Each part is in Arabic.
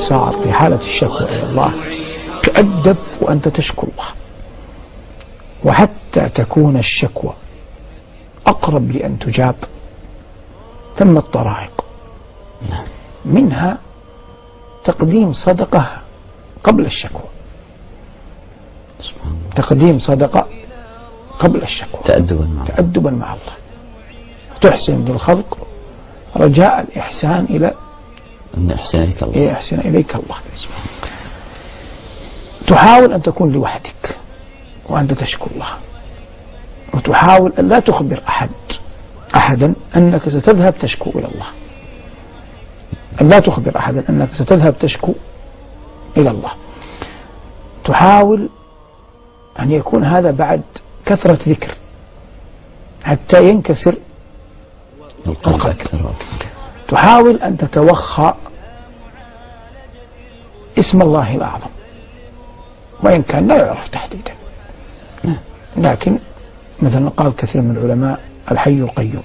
صار في حالة الشكوى إلى الله تؤدب وأنت تشكو الله، وحتى تكون الشكوى أقرب لأن تجاب ثم الطرائق، منها تقديم صدقة قبل الشكوى، تقديم صدقة قبل الشكوى تأدبا مع الله، تحسن للخلق رجاء الإحسان إلى يحسن إليك الله. تحاول أن تكون لوحدك وأنت تشكو الله، وتحاول أن لا تخبر أحدا أنك ستذهب تشكو إلى الله، أن لا تخبر أحدا أنك ستذهب تشكو إلى الله. تحاول أن يكون هذا بعد كثرة ذكر حتى ينكسر القلب. تحاول أن تتوخى اسم الله الأعظم، وإن كان لا يعرف تحديدا، لكن مثلا قال كثير من العلماء الحي القيوم،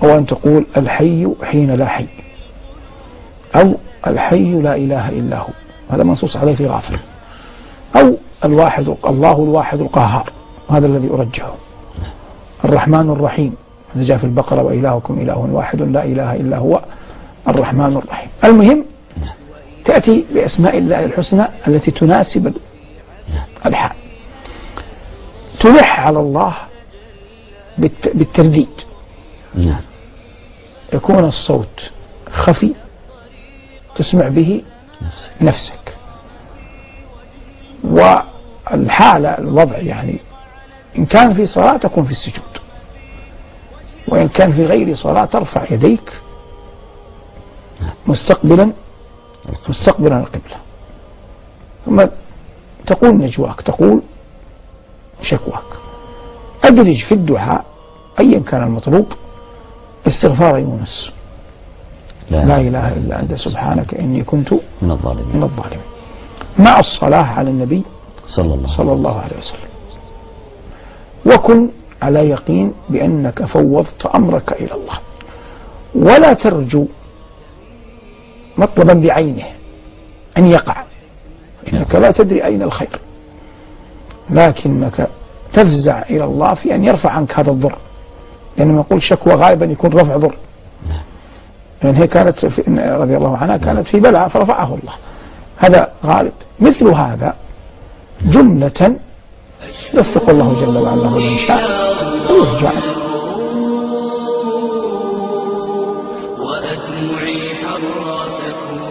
أو أن تقول الحي حين لا حي، أو الحي لا إله إلا هو، هذا منصوص عليه في غافر، أو الله الواحد القهار، وهذا الذي أرجحه، الرحمن الرحيم، هذا جاء في البقرة وإلهكم إله واحد لا إله إلا هو الرحمن الرحيم. المهم تأتي بأسماء الله الحسنى التي تناسب الحال. تلح على الله بالترديد، يكون الصوت خفي تسمع به نفسك، والحالة الوضع يعني إن كان في صلاة تكون في السجود، وإن كان في غير صلاة ترفع يديك مستقبلا القبلة، ثم تقول نجواك، تقول شكواك. أدرج في الدعاء أيا كان المطلوب استغفار يونس، لا إله إلا أنت سبحانك إني كنت من الظالمين، مع الصلاة على النبي صلى الله عليه وسلم. وكن على يقين بأنك فوضت أمرك إلى الله، ولا ترجو مطلبا بعينه أن يقع، إنك لا تدري أين الخير، لكنك تفزع إلى الله في أن يرفع عنك هذا الضر، لأنه يقول شكوى غالبا يكون رفع ضر، يعني هي كانت رضي الله عنها كانت في بلاء فرفعه الله، هذا غالب. مثل هذا جملة يوفق الله جل وعلا من شاء ويرجع. وأدمعي حراسكم